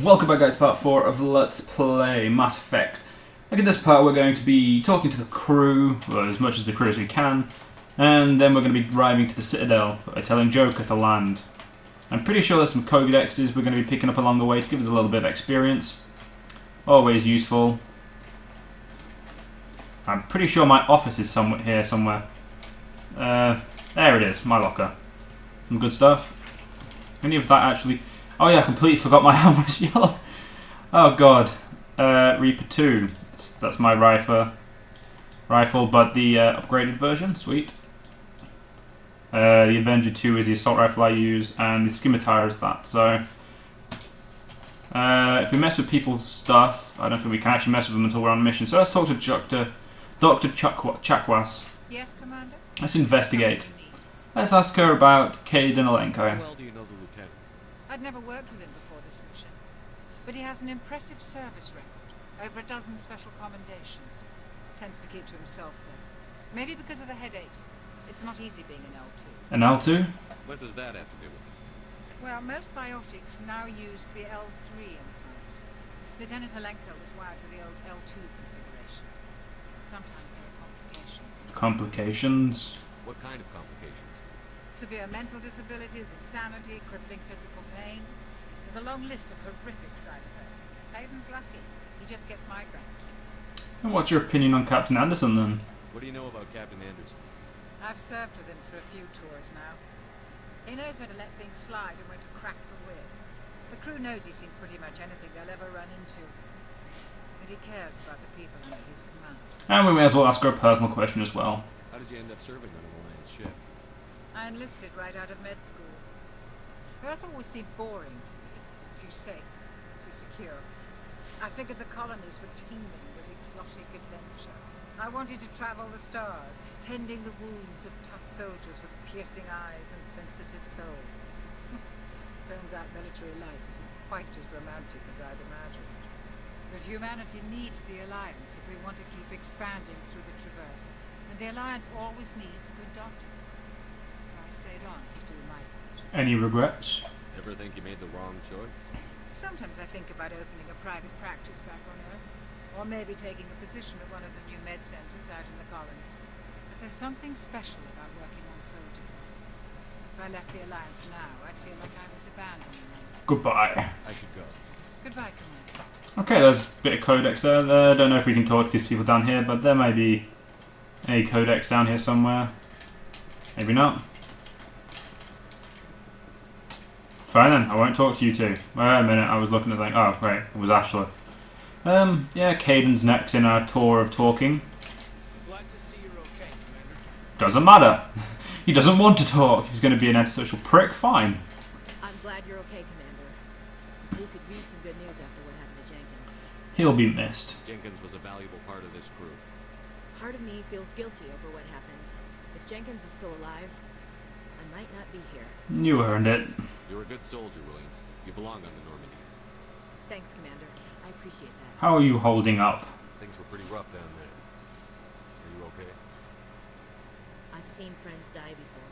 welcome back guys, part 4 of Let's Play Mass Effect. Look at this part, we're going to be talking to the crew, well, as much as the crew as we can, and then we're going to be driving to the Citadel, telling Joker to land. I'm pretty sure there's some codexes we're going to be picking up along the way to give us a little bit of experience. Always useful. I'm pretty sure my office is here somewhere. There it is, my locker. Some good stuff. Any of that actually... Oh yeah, I completely forgot my hammer is yellow. Oh god. Reaper 2. That's my rifle, but the upgraded version. Sweet. The Avenger 2 is the assault rifle I use, and the scimitar is that. So, if we mess with people's stuff, I don't think we can actually mess with them until we're on a mission. So let's talk to Dr. Chakwas. Yes, Commander? Let's investigate. Let's ask her about Cade and Alenko. How well do you know the lieutenant? I'd never worked with him before this mission, but he has an impressive service record, over a dozen special commendations. Tends to keep to himself, though. Maybe because of the headaches. It's not easy being an L2. An L2? What does that have to do with it? Well, most biotics now use the L3 implants. Lieutenant Alenko was wired with the old L2 configuration. Sometimes there are complications. Complications? What kind of complications? Severe mental disabilities, insanity, crippling physical pain. There's a long list of horrific side effects. Hayden's lucky. He just gets migraines. And what's your opinion on Captain Anderson then? What do you know about Captain Anderson? I've served with him for a few tours now. He knows when to let things slide and when to crack the whip. The crew knows he's seen pretty much anything they'll ever run into. And he cares about the people under his command. And we may as well ask her a personal question as well. How did you end up serving on an Alliance ship? I enlisted right out of med school. Earth always seemed boring to me. Too safe, too secure. I figured the colonies were teeming with exotic adventure. I wanted to travel the stars, tending the wounds of tough soldiers with piercing eyes and sensitive souls. Turns out military life isn't quite as romantic as I'd imagined. But humanity needs the Alliance if we want to keep expanding through the Traverse. And the Alliance always needs good doctors. So I stayed on to do my part. Any regrets? Ever think you made the wrong choice? Sometimes I think about opening a private practice back on Earth. Or maybe taking a position at one of the new med centers out in the colonies. But there's something special about working on soldiers. If I left the Alliance now, I'd feel like I was abandoning them. Goodbye. I should go. Goodbye, Commander. Okay, there's a bit of codex there. I don't know if we can talk to these people down here, but there may be a codex down here somewhere. Maybe not. Fine then, I won't talk to you two. Wait a minute, I was looking at oh, right, it was Ashla. Yeah, Caden's next in our tour of talking. Glad to see you're okay, Commander. Doesn't matter. He doesn't want to talk. He's going to be an antisocial prick. Fine. I'm glad you're okay, Commander. We could use some good news after what happened to Jenkins. He'll be missed. Jenkins was a valuable part of this crew. Part of me feels guilty over what happened. If Jenkins was still alive, I might not be here. You earned it. You're a good soldier, Williams. You belong on the Normandy. Thanks, Commander. I appreciate that. How are you holding up? Things were pretty rough down there. Are you okay? I've seen friends die before.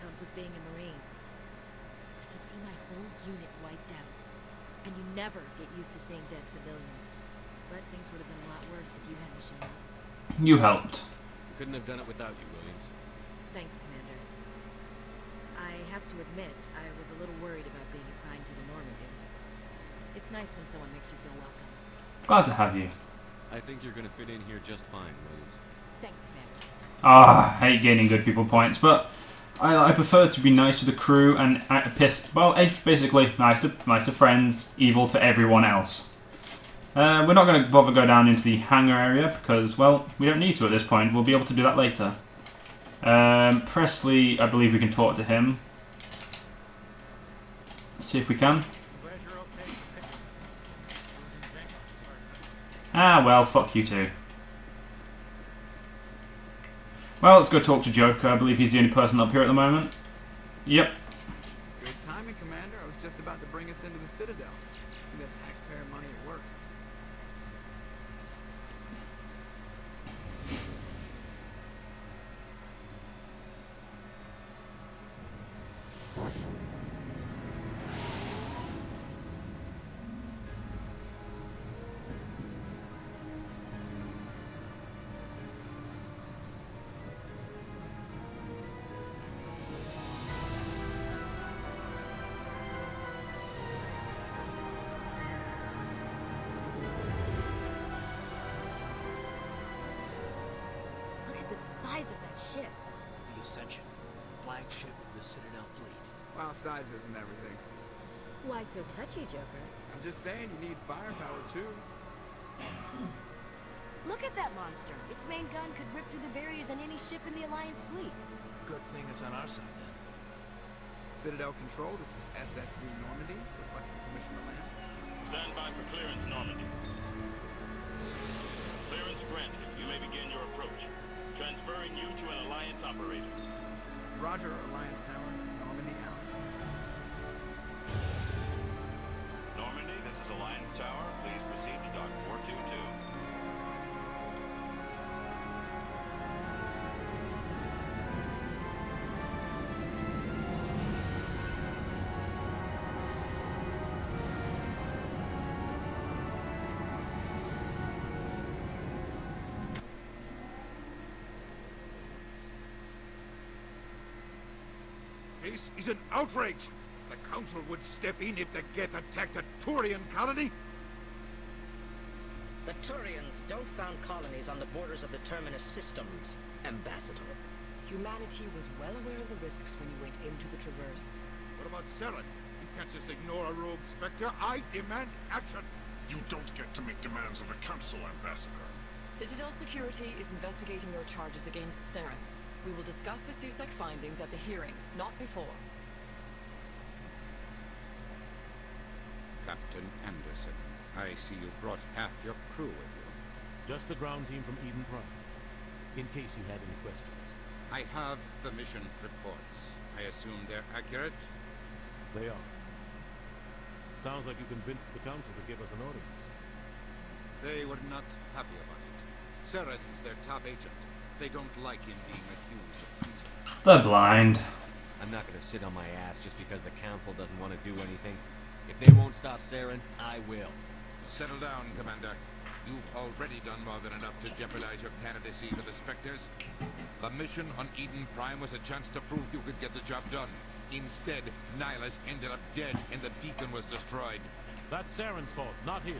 Comes with being a Marine. But to see my whole unit wiped out, and you never get used to seeing dead civilians. But things would have been a lot worse if you hadn't shown up. You helped. We couldn't have done it without you, Williams. Thanks, Commander. I have to admit, I was a little worried about being assigned to the Normandy. It's nice when someone makes you feel welcome. Glad to have you. I think you're gonna fit in here just fine, Williams. Thanks, Commander. I hate gaining good people points, but I prefer to be nice to the crew and basically nice to friends, evil to everyone else. We're not going to bother go down into the hangar area because, well, we don't need to at this point. We'll be able to do that later. Presley, I believe we can talk to him. Let's see if we can. Glad you're okay. Ah, well, fuck you too. Well, let's go talk to Joker. I believe he's the only person up here at the moment. Yep. Good timing, Commander. I was just about to bring us into the Citadel. See that taxpayer money at work. ship? The Ascension, flagship of the Citadel fleet. Well, sizes and everything. Why so touchy, Joker? I'm just saying you need firepower too. Look at that monster. Its main gun could rip through the barriers on any ship in the Alliance fleet. Good thing it's on our side then. Citadel Control, this is SSV Normandy, requesting permission to land. Stand by for clearance, Normandy. Clearance granted. You may begin your approach. Transferring you to an Alliance operator. Roger, Alliance Tower, Normandy out. Normandy, this is Alliance Tower. Please proceed to Dock 422. This is an outrage! The Council would step in if the Geth attacked a Turian colony? The Turians don't found colonies on the borders of the Terminus systems, Ambassador. Humanity was well aware of the risks when you went into the Traverse. What about Saren? You can't just ignore a rogue Spectre. I demand action! You don't get to make demands of the Council, Ambassador. Citadel Security is investigating your charges against Saren. We will discuss the CSEC findings at the hearing, not before. Captain Anderson, I see you brought half your crew with you. Just the ground team from Eden Prime. In case you had any questions. I have the mission reports. I assume they're accurate? They are. Sounds like you convinced the Council to give us an audience. They were not happy about it. Saren's their top agent. They don't like him being accused of treason. They're blind. I'm not gonna sit on my ass just because the Council doesn't want to do anything. If they won't stop Saren, I will. Settle down, Commander. You've already done more than enough to jeopardize your candidacy for the Spectres. The mission on Eden Prime was a chance to prove you could get the job done. Instead, Nihilus ended up dead and the beacon was destroyed. That's Saren's fault, not his.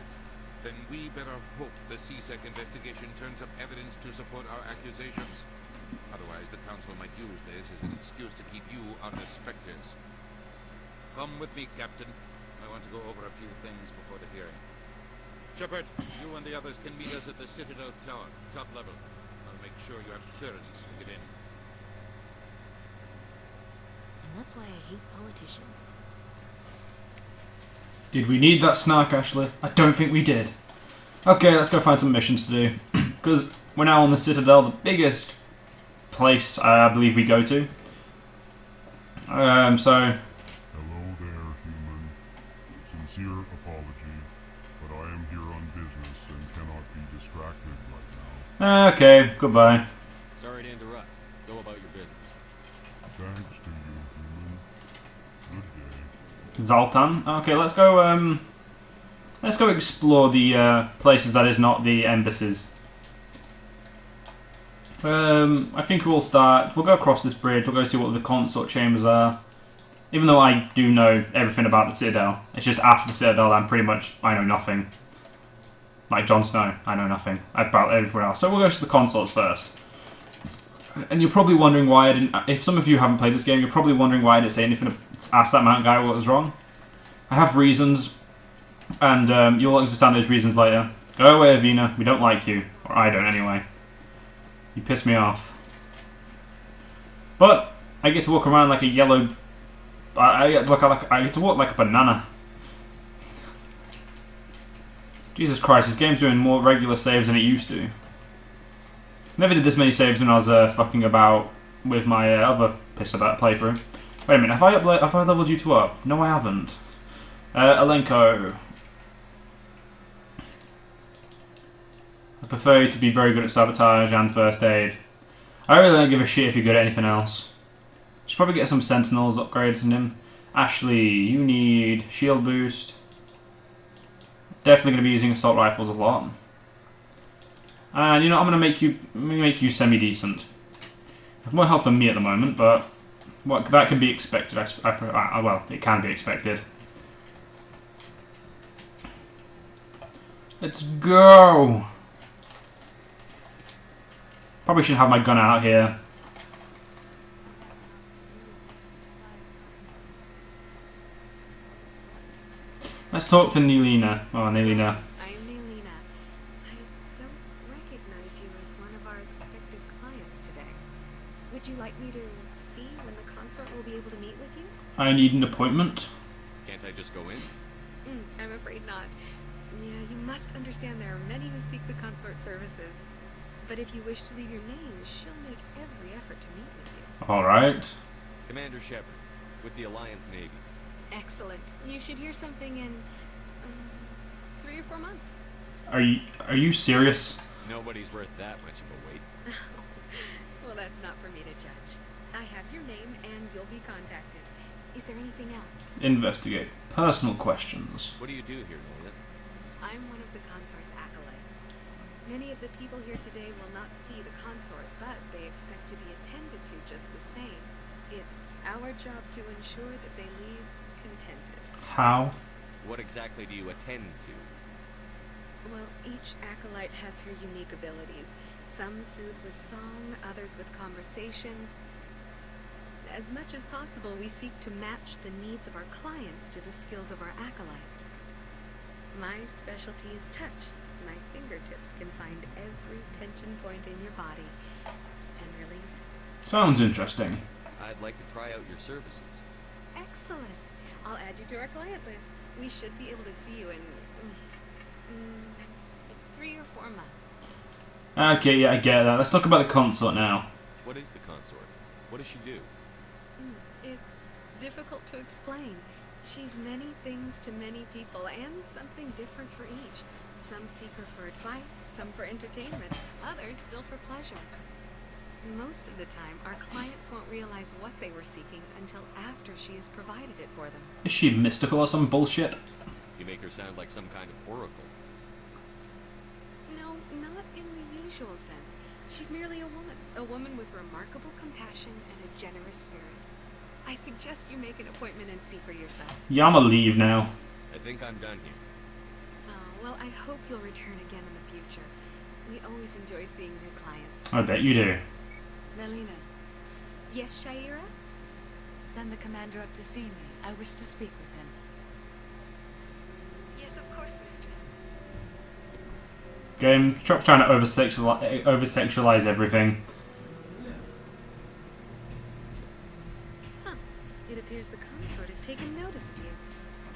Then we better hope the CSEC investigation turns up evidence to support our accusations. Otherwise, the Council might use this as an excuse to keep you on the Spectres. Come with me, Captain. I want to go over a few things before the hearing. Shepard, you and the others can meet us at the Citadel Tower, top level. I'll make sure you have clearance to get in. And that's why I hate politicians. Did we need that snark, Ashley? I don't think we did. Okay, let's go find some missions to do. Because we're now on the Citadel, the biggest place I believe we go to. So... Hello there, human. Sincere apology, but I am here on business and cannot be distracted right now. Okay, goodbye. Sorry to interrupt. Go about your business. Thanks to you, human. Good day. Zoltan. Okay, let's go explore the places that is not the embassies. I think we'll go across this bridge, we'll go see what the consort chambers are. Even though I do know everything about the Citadel, it's just after the Citadel I know nothing. Like Jon Snow, I know nothing about everywhere else. So we'll go to the consorts first. And you're probably wondering why I didn't... If some of you haven't played this game, you're probably wondering why I didn't say anything to ask that mountain guy what was wrong. I have reasons, and you'll understand those reasons later. Go away, Avina. We don't like you. Or I don't, anyway. You piss me off. But I get to walk around like a yellow... I get to walk like a banana. Jesus Christ, this game's doing more regular saves than it used to. Never did this many saves when I was fucking about with my other piss about playthrough. Wait a minute, have I leveled you two up? No, I haven't. Alenko. I prefer you to be very good at sabotage and first aid. I really don't give a shit if you're good at anything else. Should probably get some Sentinels upgrades in him. Ashley, you need shield boost. Definitely going to be using assault rifles a lot. And you know, I'm going to make you semi-decent. You have more health than me at the moment, but that can be expected. Well, it can be expected. Let's go! Probably should have my gun out here. Let's talk to Nelina. Oh, Nelina. I'm Nelina. I don't recognize you as one of our expected clients today. Would you like me to see when the consort will be able to meet with you? I need an appointment. Can't I just go in? I'm afraid not. Yeah, you must understand there are many who seek the consort services. But if you wish to leave your name, she'll make every effort to meet with you. Alright. Commander Shepard, with the Alliance Navy. Excellent. You should hear something in 3 or 4 months. Are you serious? Nobody's worth that much of a wait. Well, that's not for me to judge. I have your name and you'll be contacted. Is there anything else? Investigate. Personal questions. What do you do here, Nolan? I'm one of the consort's acolytes. Many of the people here today will not see the consort, but they expect to be attended to just the same. It's our job to ensure that they leave contented. How? What exactly do you attend to? Well, each acolyte has her unique abilities. Some soothe with song, others with conversation. As much as possible, we seek to match the needs of our clients to the skills of our acolytes. My specialty is touch. My fingertips can find every tension point in your body and relieve it. Sounds interesting. I'd like to try out your services. Excellent. I'll add you to our client list. We should be able to see you in 3 or 4 months. Okay, yeah, I get that. Let's talk about the consort now. What is the consort? What does she do? It's difficult to explain. She's many things to many people, and something different for each. Some seek her for advice, some for entertainment, others still for pleasure. Most of the time, our clients won't realize what they were seeking until after she has provided it for them. Is she mystical or some bullshit? You make her sound like some kind of oracle. No, not in the usual sense. She's merely a woman with remarkable compassion and a generous spirit. I suggest you make an appointment and see for yourself. Yeah, I'ma leave now. I think I'm done here. Oh, well, I hope you'll return again in the future. We always enjoy seeing new clients. I bet you do. Melina, Yes, Shaira? send the commander up to see me. I wish to speak with him. Yes, of course, mistress. Game, stop trying to over-sexualize everything. It appears the consort has taken notice of you.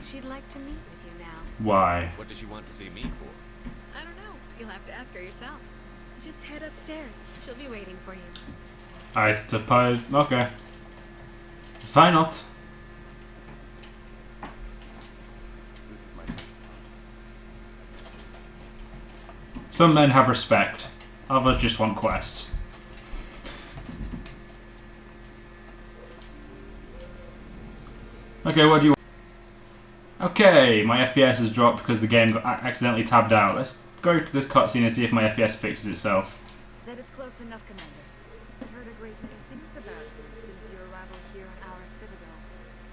She'd like to meet with you now. Why? What does she want to see me for? I don't know. You'll have to ask her yourself. Just head upstairs. She'll be waiting for you. I suppose. Okay. Why not? Some men have respect. Others just want quests. Okay, what do you... Okay, my FPS has dropped because the game got accidentally tabbed out. Let's go to this cutscene and see if my FPS fixes itself. That is close enough, Commander. I've heard a great many things about you since your arrival here on our citadel.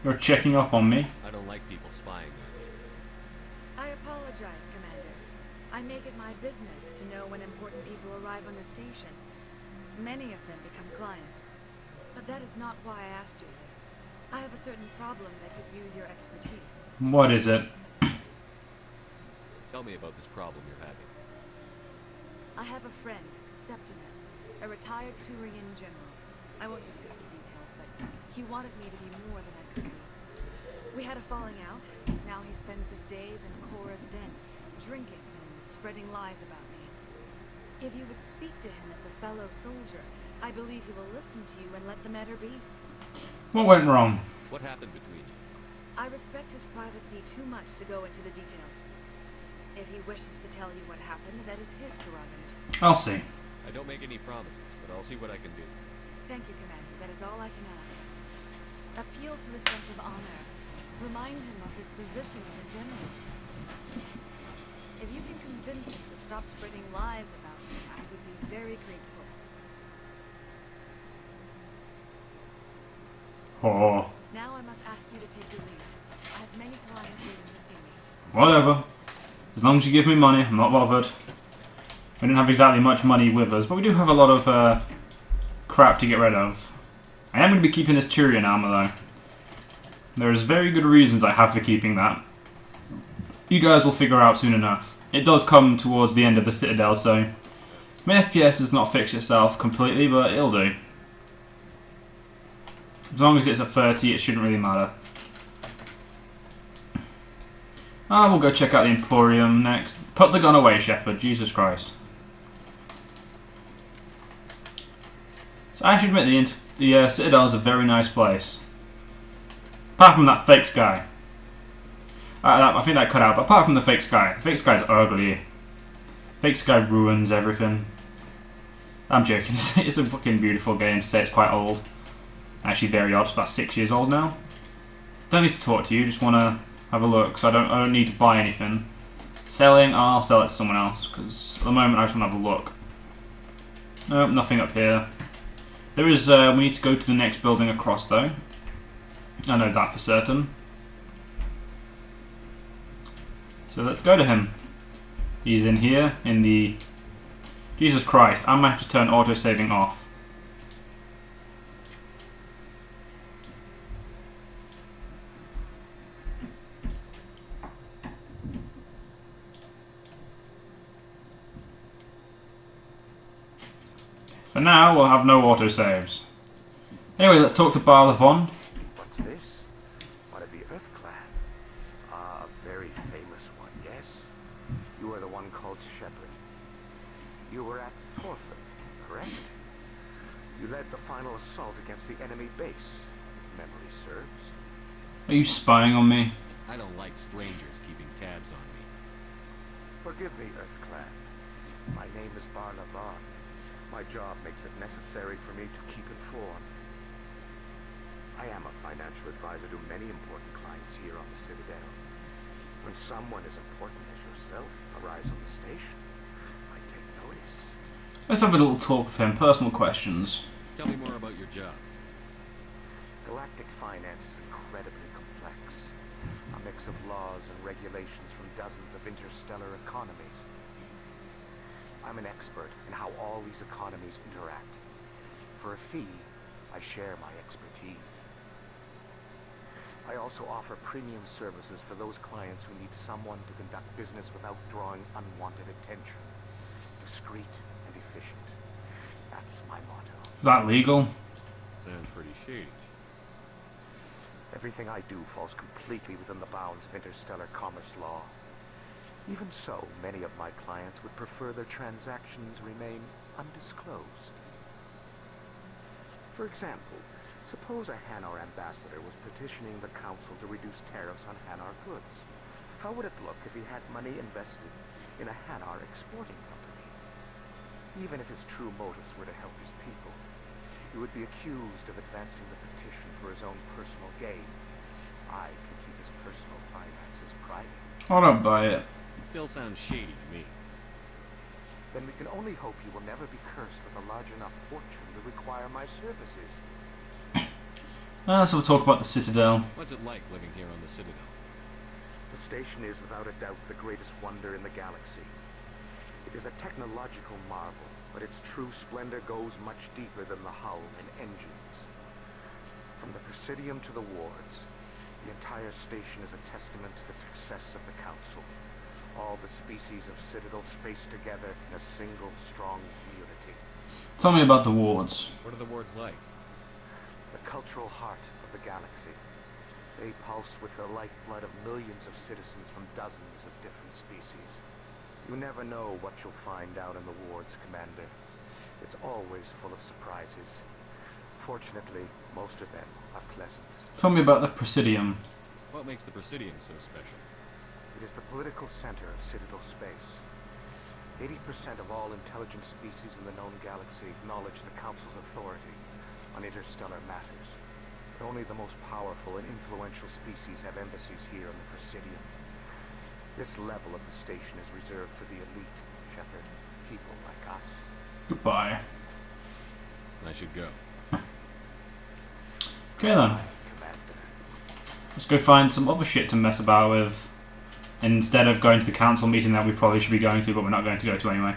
You're checking up on me? I don't like people spying on me. I apologize, Commander. I make it my business to know when important people arrive on the station. Many of them become clients. But that is not why I asked you here. I have a certain problem that could use your expertise. What is it? Tell me about this problem you're having. I have a friend, Septimus, a retired Turian general. I won't discuss the details, but he wanted me to be more than I could be. We had a falling out. Now he spends his days in Cora's den, drinking and spreading lies about me. If you would speak to him as a fellow soldier, I believe he will listen to you and let the matter be. What went wrong? What happened between you? I respect his privacy too much to go into the details. If he wishes to tell you what happened, that is his prerogative. I'll see. I don't make any promises, but I'll see what I can do. Thank you, Commander. That is all I can ask. Appeal to his sense of honor. Remind him of his positions in general. If you can convince him to stop spreading lies about me, I would be very grateful. Oh. Now I must ask you to take your leave. I have many clients waiting to see me. Whatever. As long as you give me money, I'm not bothered. We don't have exactly much money with us, but we do have a lot of crap to get rid of. I am going to be keeping this Turian armor though. There's very good reasons I have for keeping that. you guys will figure out soon enough. It does come towards the end of the Citadel, so my FPS has not fixed itself completely, but it'll do. As long as it's at 30, it shouldn't really matter. We'll go check out the Emporium next. Put the gun away, Shepard. Jesus Christ. So I should admit, the Citadel is a very nice place. Apart from that fake sky. I think that cut out, but apart from the fake sky is ugly. Fake sky ruins everything. I'm joking. It's a fucking beautiful game to say it's quite old. Actually, very odd. It's about 6 years old now. Don't need to talk to you. Just want to have a look. So I don't need to buy anything. Selling, I'll sell it to someone else because at the moment I just want to have a look. Nope, nothing up here. There is. We need to go to the next building across though. I know that for certain. So let's go to him. He's in here, in the... Jesus Christ, I might have to turn auto-saving off. For now, we'll have no auto-saves. Anyway, let's talk to Barlavon. What's this? One of the Earth Clan. Ah, a very famous one, yes? You are the one called Shepard. You were at Torford, correct? You led the final assault against the enemy base, if memory serves. Are you spying on me? I don't like strangers keeping tabs on me. Forgive me, Earth Clan. My name is Barlavon. My job makes it necessary for me to keep informed. I am a financial advisor to many important clients here on the Citadel. When someone as important as yourself arrives on the station, I take notice. Let's have a little talk with him. Personal questions. Tell me more about your job. Galactic finance is incredibly complex. A mix of laws and regulations from dozens of interstellar economies. I'm an expert in how all these economies interact. For a fee, I share my expertise. I also offer premium services for those clients who need someone to conduct business without drawing unwanted attention. Discreet and efficient. That's my motto. Is that legal? Sounds pretty shady. Everything I do falls completely within the bounds of interstellar commerce law. Even so, many of my clients would prefer their transactions remain undisclosed. For example, suppose a Hanar ambassador was petitioning the council to reduce tariffs on Hanar goods. How would it look if he had money invested in a Hanar exporting company? Even if his true motives were to help his people, he would be accused of advancing the petition for his own personal gain. I can keep his personal finances private. I don't buy it. Still sounds shady to me. Then we can only hope you will never be cursed with a large enough fortune to require my services. So we'll talk about the Citadel. What's it like living here on the Citadel? The station is without a doubt the greatest wonder in the galaxy. It is a technological marvel, but its true splendor goes much deeper than the hull and engines. From the Presidium to the wards, the entire station is a testament to the success of the Council. All the species of Citadel spaced together in a single strong community. Tell me about the wards. What are the wards like? The cultural heart of the galaxy. They pulse with the lifeblood of millions of citizens from dozens of different species. You never know what you'll find out in the wards, Commander. It's always full of surprises. Fortunately, most of them are pleasant. Tell me about the Presidium. What makes the Presidium so special? It is the political center of Citadel space. 80% of all intelligent species in the known galaxy acknowledge the Council's authority on interstellar matters. But only the most powerful and influential species have embassies here in the Presidium. This level of the station is reserved for the elite, Shepard, people like us. Goodbye. I should go. Okay then. Let's go find some other shit to mess about with. Instead of going to the council meeting that we probably should be going to, but we're not going to go to anyway.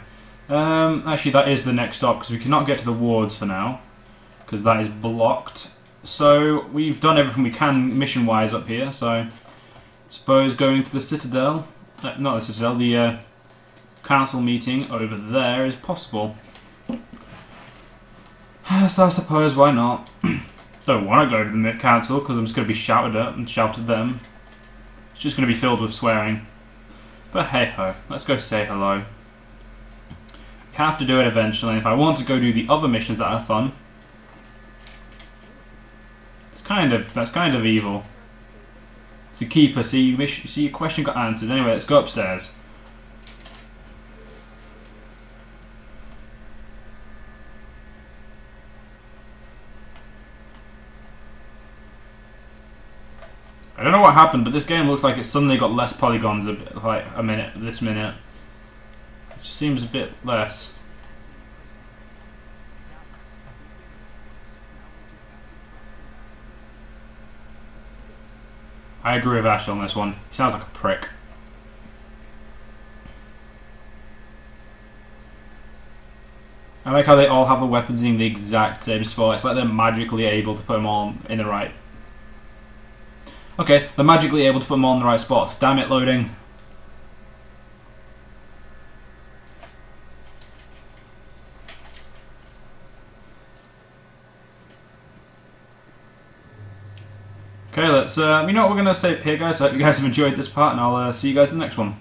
Actually, that is the next stop, because we cannot get to the wards for now, because that is blocked. So, we've done everything we can mission-wise up here, so I suppose going to the Citadel not the Citadel, the council meeting over there is possible. So I suppose, why not? Don't want to go to the council because I'm just going to be shouted at and shout at them. It's just going to be filled with swearing. But hey ho, let's go say hello. We have to do it eventually. If I want to go do the other missions that are fun, that's kind of evil. To keep her, see your question got answered. Anyway, let's go upstairs. I don't know what happened, but this game looks like it suddenly got less polygons this minute. It just seems a bit less. I agree with Ash on this one. He sounds like a prick. I like how they all have the weapons in the exact same spot. It's like they're magically able to put them all in the right. Okay, they're magically able to put them all in the right spots. Damn it, loading. Okay, let's, you know what, we're going to say here, guys. So I hope you guys have enjoyed this part, and I'll see you guys in the next one.